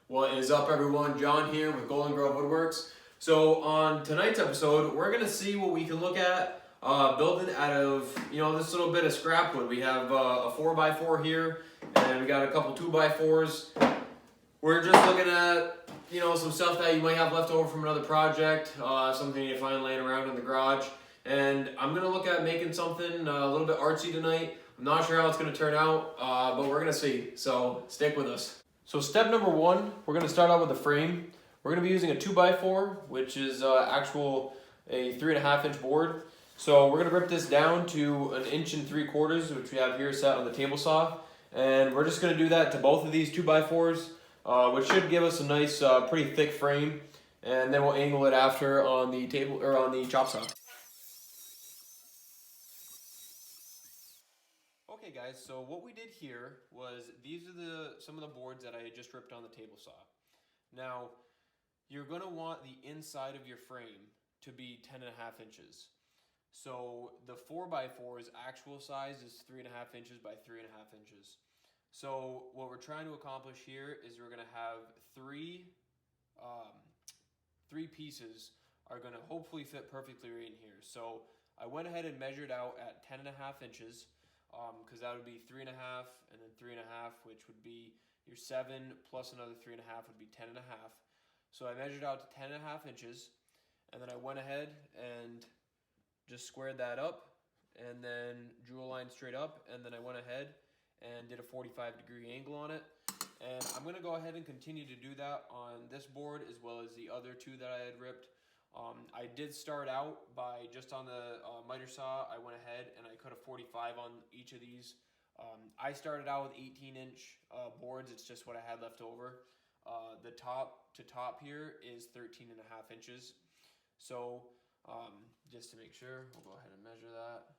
What is up, everyone? John here with Golden Grove Woodworks. So on tonight's episode, we're gonna see what we can look at building out of this little bit of scrap wood. We have a 4x4 here, and we got a couple 2x4s. We're just looking at some stuff that you might have left over from another project, something you find laying around in the garage. And I'm gonna look at making something a little bit artsy tonight. I'm not sure how it's gonna turn out, but we're gonna see. So stick with us. So step number one, we're going to start out with the frame. We're going to be using a 2x4, which is a 3.5-inch board. So we're going to rip this down to 1 3/4 inches, which we have here set on the table saw. And we're just going to do that to both of these 2x4s, which should give us a nice, pretty thick frame. And then we'll angle it after on the table or on the chop saw. Okay guys, so what we did here was these are some of the boards that I had just ripped on the table saw. Now, you're going to want the inside of your frame to be 10.5 inches. So the 4x4's actual size is 3.5 inches by 3.5 inches. So what we're trying to accomplish here is we're going to have three pieces are going to hopefully fit perfectly right in here. So I went ahead and measured out at 10.5 inches. Because that would be 3.5 and then 3.5, which would be your 7 plus another 3.5 would be 10.5. So I measured out to 10.5 inches, and then I went ahead and just squared that up, and then drew a line straight up, and then I went ahead and did a 45-degree angle on it. And I'm going to go ahead and continue to do that on this board as well as the other two that I had ripped. I did start out by just on the miter saw. I went ahead and I cut a 45 on each of these. I started out with 18-inch boards. It's just what I had left over. The top to top here is 13.5 inches. So just to make sure, we'll go ahead and measure that.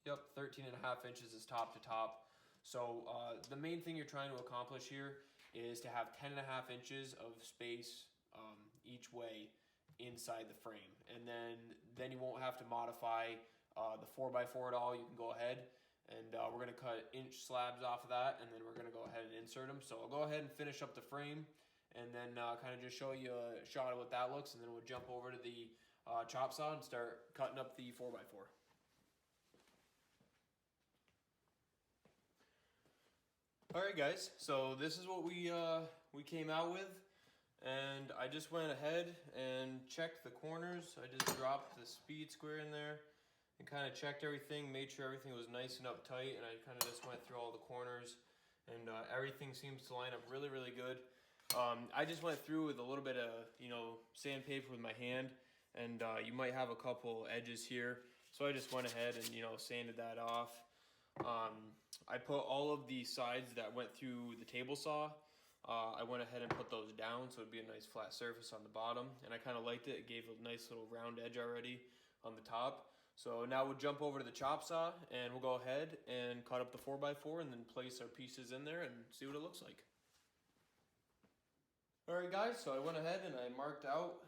Yep, 13.5 inches is top to top. So the main thing you're trying to accomplish here is to have 10.5 inches of space each way inside the frame, and then you won't have to modify the 4x4 at all. You can go ahead and we're going to cut inch slabs off of that, and then we're going to go ahead and insert them. So I'll go ahead and finish up the frame and then kind of just show you a shot of what that looks, and then we'll jump over to the chop saw and start cutting up the 4x4. Alright guys, so this is what we came out with. And I just went ahead and checked the corners. I just dropped the speed square in there and kind of checked everything, made sure everything was nice and uptight, and I kind of just went through all the corners, and everything seems to line up really, really good. I just went through with a little bit of, sandpaper with my hand, and you might have a couple edges here. So I just went ahead and, sanded that off. I put all of the sides that went through the table saw. I went ahead and put those down so it'd be a nice flat surface on the bottom, and I kind of liked it. It gave a nice little round edge already on the top. So now we'll jump over to the chop saw and we'll go ahead and cut up the 4x4 and then place our pieces in there and see what it looks like. Alright guys, so I went ahead and I marked out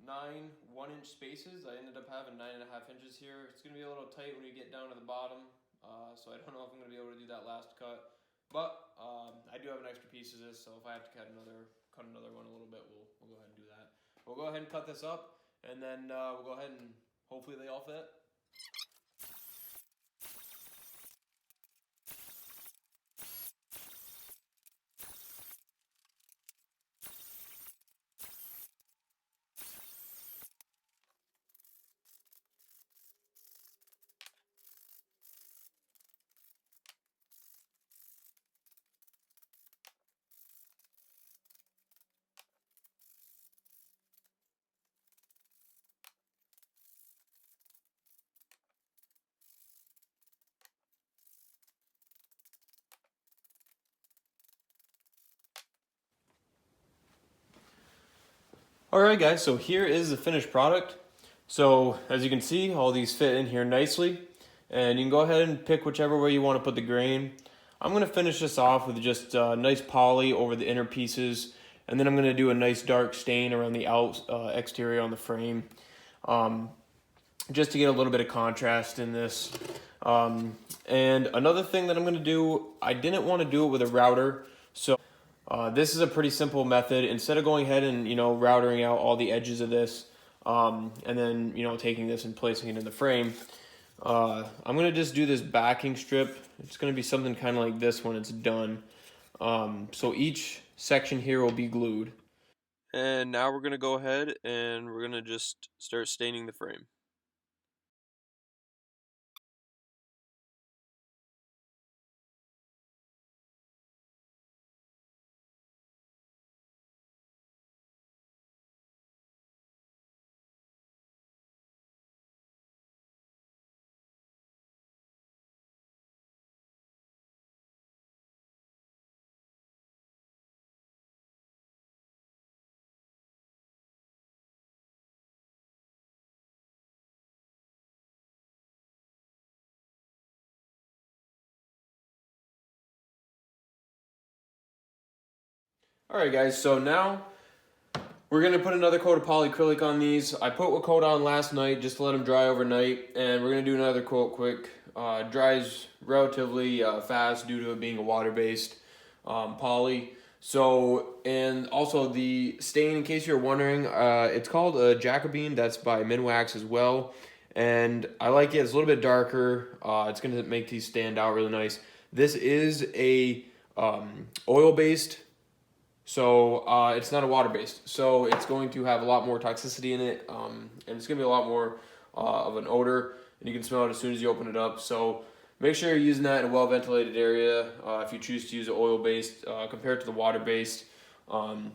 9 1-inch spaces. I ended up having 9.5 inches here. It's going to be a little tight when you get down to the bottom, so I don't know if I'm going to be able to do that last cut. But I do have an extra piece of this, so if I have to cut another one a little bit, we'll go ahead and do that. We'll go ahead and cut this up, and then we'll go ahead and hopefully they all fit. Alright guys, so here is the finished product. So as you can see, all these fit in here nicely, and you can go ahead and pick whichever way you want to put the grain. I'm going to finish this off with just nice poly over the inner pieces, and then I'm going to do a nice dark stain around the exterior on the frame, just to get a little bit of contrast in this. And another thing that I'm going to do, I didn't want to do it with a router, so This is a pretty simple method. Instead of going ahead and, routering out all the edges of this, and then, taking this and placing it in the frame, I'm going to just do this backing strip. It's going to be something kind of like this when it's done. So each section here will be glued. And now we're going to go ahead and we're going to just start staining the frame. Alright guys, so now we're going to put another coat of polyacrylic on these. I put a coat on last night just to let them dry overnight, and we're going to do another coat quick. It dries relatively fast due to it being a water-based poly. So, and also the stain, in case you're wondering, it's called a Jacobin. That's by Minwax as well. And I like it. It's a little bit darker. It's going to make these stand out really nice. This is a oil-based, so it's not a water-based. So it's going to have a lot more toxicity in it, and it's going to be a lot more of an odor, and you can smell it as soon as you open it up. So make sure you're using that in a well-ventilated area if you choose to use an oil-based compared to the water-based. And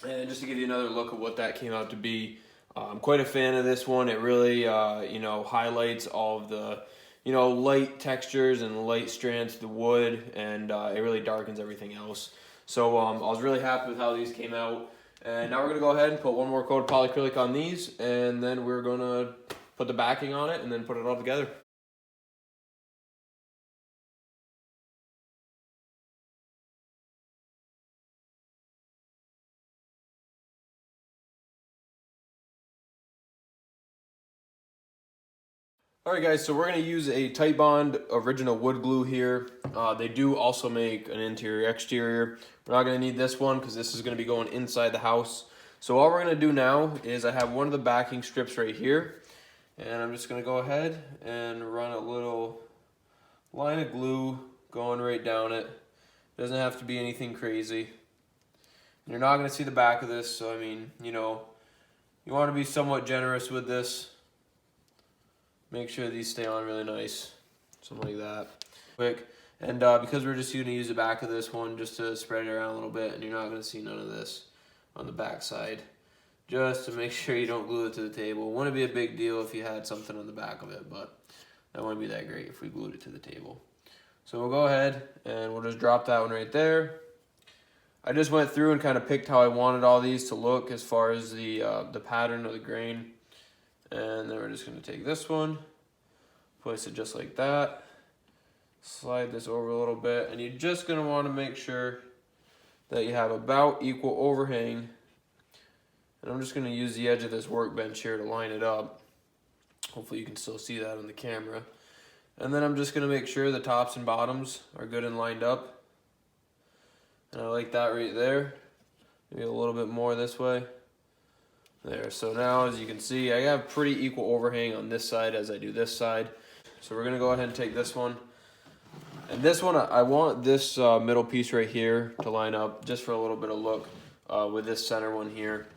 just to give you another look at what that came out to be, I'm quite a fan of this one. It really, highlights all of the, light textures and light strands of the wood, and it really darkens everything else. So I was really happy with how these came out. And now we're going to go ahead and put one more coat of polyacrylic on these, and then we're going to put the backing on it and then put it all together. Alright guys, so we're going to use a Titebond original wood glue here. They do also make an interior exterior. We're not going to need this one because this is going to be going inside the house. So all we're going to do now is I have one of the backing strips right here. And I'm just going to go ahead and run a little line of glue going right down it. Doesn't have to be anything crazy. You're not going to see the back of this, so I mean, you want to be somewhat generous with this. Make sure these stay on really nice, something like that. Quick, and because we're just going to use the back of this one just to spread it around a little bit, and you're not going to see none of this on the back side. Just to make sure you don't glue it to the table. It wouldn't be a big deal if you had something on the back of it, but that wouldn't be that great if we glued it to the table. So we'll go ahead and we'll just drop that one right there. I just went through and kind of picked how I wanted all these to look as far as the pattern of the grain. And then we're just going to take this one, place it just like that, slide this over a little bit, and you're just going to want to make sure that you have about equal overhang. And I'm just going to use the edge of this workbench here to line it up. Hopefully you can still see that on the camera. And then I'm just going to make sure the tops and bottoms are good and lined up. And I like that right there. Maybe a little bit more this way. There, so now as you can see, I have pretty equal overhang on this side as I do this side. So we're gonna go ahead and take this one. And this one, I want this middle piece right here to line up just for a little bit of look with this center one here.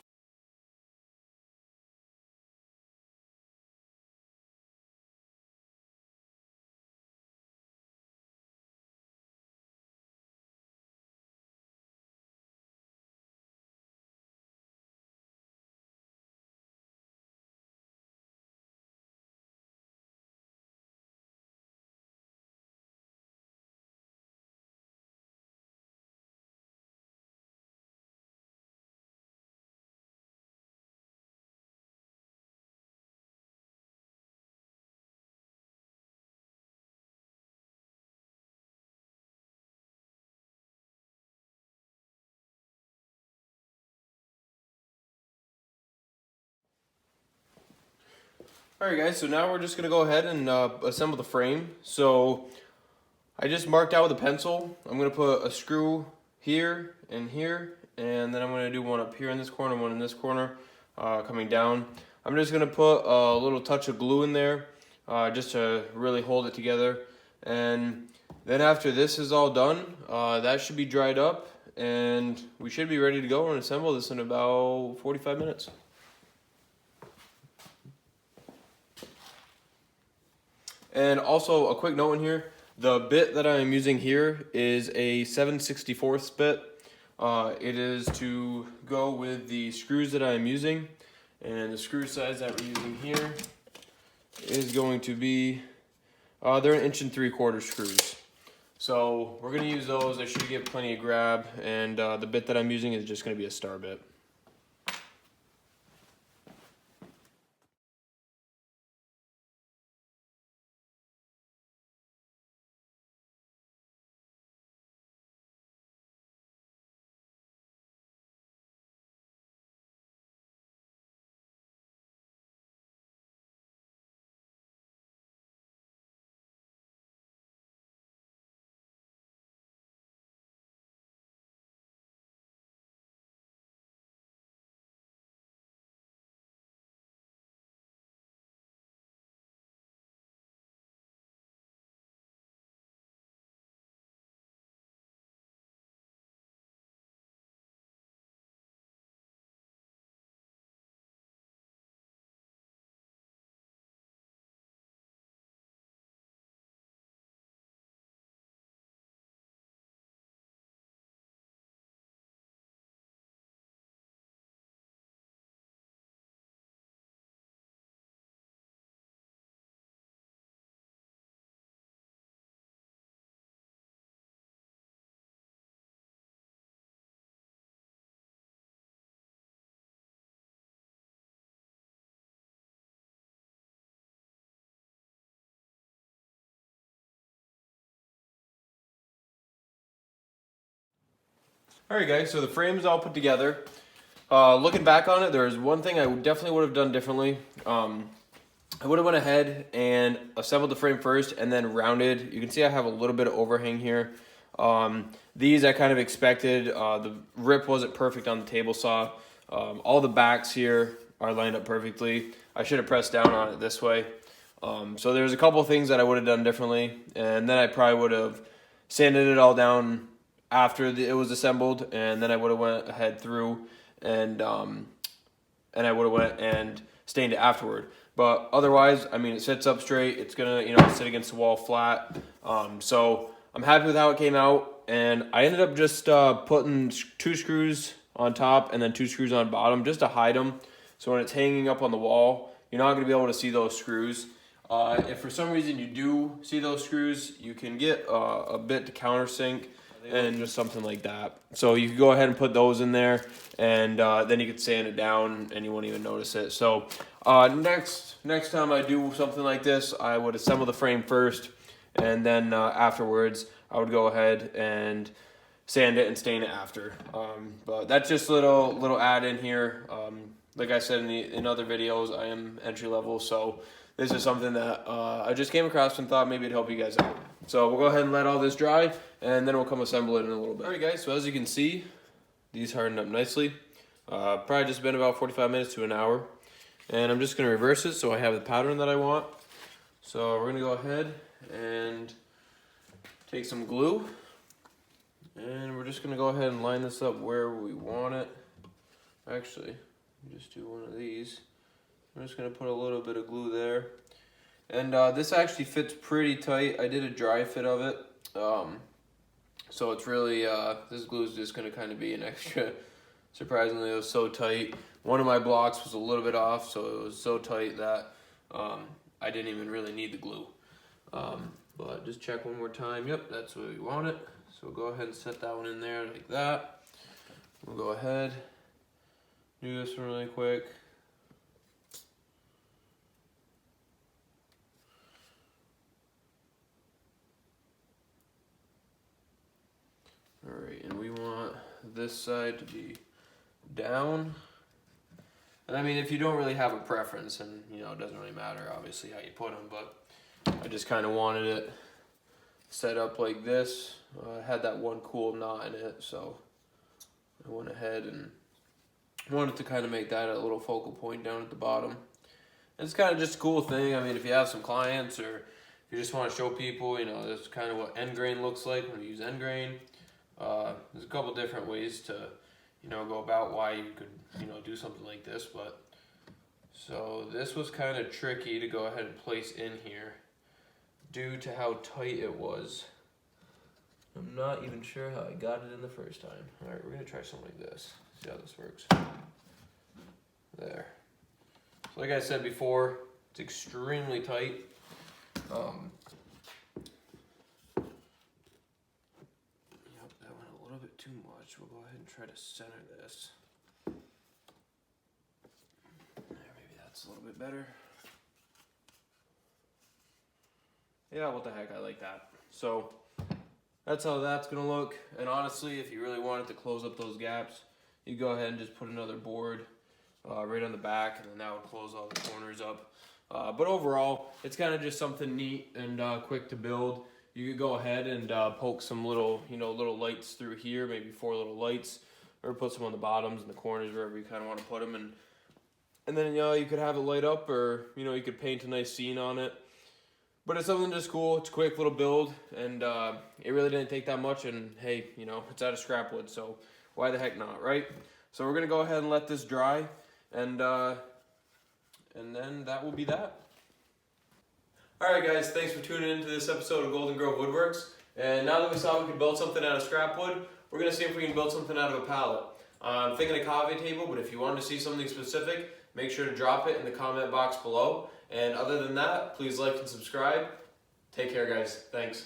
Alright guys, so now we're just gonna go ahead and assemble the frame. So I just marked out with a pencil. I'm gonna put a screw here and here, and then I'm going to do one up here in this corner, one in this corner, coming down. I'm just going to put a little touch of glue in there just to really hold it together. And then after this is all done, that should be dried up, and we should be ready to go and assemble this in about 45 minutes. And also a quick note in here, the bit that I am using here is a 7/64 bit. It is to go with the screws that I am using, and the screw size that we're using here is going to be, they're 1 3/4 screws. So we're going to use those. They should get plenty of grab, and the bit that I'm using is just going to be a star bit. Alright guys, so the frame's all put together. Looking back on it, there's one thing I definitely would have done differently. I would have went ahead and assembled the frame first and then rounded. You can see I have a little bit of overhang here. These I kind of expected. The rip wasn't perfect on the table saw. All the backs here are lined up perfectly. I should have pressed down on it this way. So there's a couple things that I would have done differently, and then I probably would have sanded it all down after it was assembled, and then I would have went ahead through and I would have went and stained it afterward. But otherwise, I mean, it sits up straight. It's gonna, sit against the wall flat. So I'm happy with how it came out, and I ended up just putting 2 screws on top and then 2 screws on bottom just to hide them. So when it's hanging up on the wall, you're not gonna be able to see those screws. If for some reason you do see those screws, you can get a bit to countersink and just something like that. So you can go ahead and put those in there, and then you can sand it down and you won't even notice it. So next time I do something like this, I would assemble the frame first, and then afterwards I would go ahead and sand it and stain it after. But that's just a little add in here. Like I said in other videos, I am entry level, so this is something that I just came across and thought maybe it'd help you guys out. So we'll go ahead and let all this dry, and then we'll come assemble it in a little bit. Alright guys, so as you can see, these hardened up nicely. Probably just been about 45 minutes to an hour. And I'm just going to reverse it so I have the pattern that I want. So we're going to go ahead and take some glue. And we're just going to go ahead and line this up where we want it. Actually, just do one of these. I'm just going to put a little bit of glue there. And this actually fits pretty tight. I did a dry fit of it. So it's really, this glue is just going to kind of be an extra. Surprisingly, it was so tight. One of my blocks was a little bit off, so it was so tight that I didn't even really need the glue. But just check one more time. Yep, that's where we want it. So we'll go ahead and set that one in there like that. We'll go ahead, do this one really quick. Alright, and we want this side to be down. And I mean, if you don't really have a preference, and it doesn't really matter obviously how you put them, but I just kind of wanted it set up like this. I had that one cool knot in it, so I went ahead and wanted to kind of make that a little focal point down at the bottom. It's kind of just a cool thing. I mean, if you have some clients or if you just want to show people, you know, that's kind of what end grain looks like when you use end grain. There's a couple different ways to, you know, go about why you could, you know, do something like this. But so this was kind of tricky to go ahead and place in here due to how tight it was. I'm not even sure how I got it in the first time. All right, we're gonna try something like this. See how this works. There. So like I said before, it's extremely tight. Yep, that went a little bit too much. We'll go ahead and try to center this. There, maybe that's a little bit better. Yeah, what the heck, I like that. So that's how that's gonna look. And honestly, if you really wanted to close up those gaps, you go ahead and just put another board right on the back, and then that would close all the corners up. But overall, it's kind of just something neat and quick to build. You could go ahead and poke some little, you know, little lights through here, maybe 4 little lights, or put some on the bottoms and the corners, wherever you kind of want to put them. And then, you know, you could have it light up, or, you know, you could paint a nice scene on it. But it's something just cool. It's a quick little build, and it really didn't take that much. And hey, you know, it's out of scrap wood, so why the heck not, right? So we're gonna go ahead and let this dry, and then that will be that. All right, guys, thanks for tuning into this episode of Golden Grove Woodworks. And now that we saw we could build something out of scrap wood, we're gonna see if we can build something out of a pallet. I'm thinking a cave table, but if you wanted to see something specific, make sure to drop it in the comment box below. And other than that, please like and subscribe. Take care, guys. Thanks.